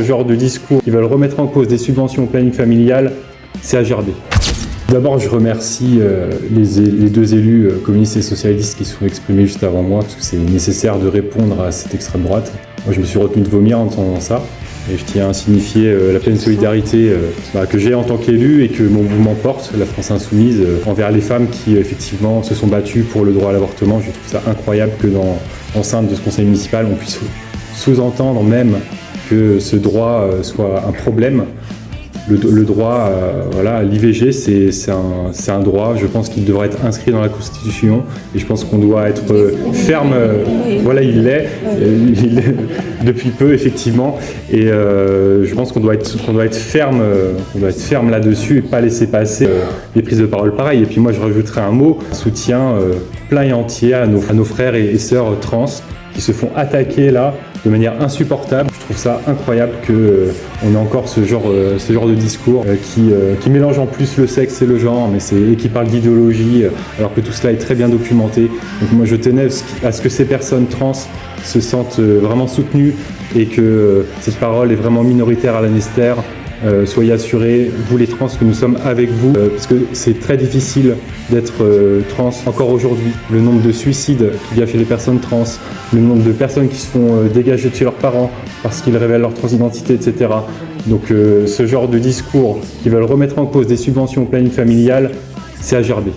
ce genre de discours qui veulent remettre en cause des subventions au planning familial, c'est à gerber. D'abord, je remercie les deux élus communistes et socialistes qui se sont exprimés juste avant moi, parce que c'est nécessaire de répondre à cette extrême droite. Moi, je me suis retenu de vomir en entendant ça, et je tiens à signifier la pleine solidarité que j'ai en tant qu'élu et que mon mouvement porte, la France Insoumise, envers les femmes qui, effectivement, se sont battues pour le droit à l'avortement. Je trouve ça incroyable que dans l'enceinte de ce conseil municipal, on puisse sous-entendre même que ce droit soit un problème. Le droit à l'IVG, c'est un droit, je pense qu'il devrait être inscrit dans la Constitution, et je pense qu'on doit être ferme, voilà, il l'est depuis peu effectivement, et je pense qu'on doit être ferme là-dessus et pas laisser passer des prises de parole pareilles. Et puis moi je rajouterais un mot, un soutien plein et entier à nos frères et sœurs trans qui se font attaquer là de manière insupportable. Je trouve ça incroyable qu'on ait encore ce genre de discours qui mélange en plus le sexe et le genre, et qui parle d'idéologie, alors que tout cela est très bien documenté. Donc moi je tenais à ce que ces personnes trans se sentent vraiment soutenues et que cette parole est vraiment minoritaire à la Nester. Soyez assurés, vous les trans, que nous sommes avec vous, parce que c'est très difficile d'être trans encore aujourd'hui. Le nombre de suicides qu'il y a chez les personnes trans, le nombre de personnes qui se font dégager de chez leurs parents parce qu'ils révèlent leur transidentité, etc. Donc ce genre de discours qui veulent remettre en cause des subventions au planning familial, c'est à gerber.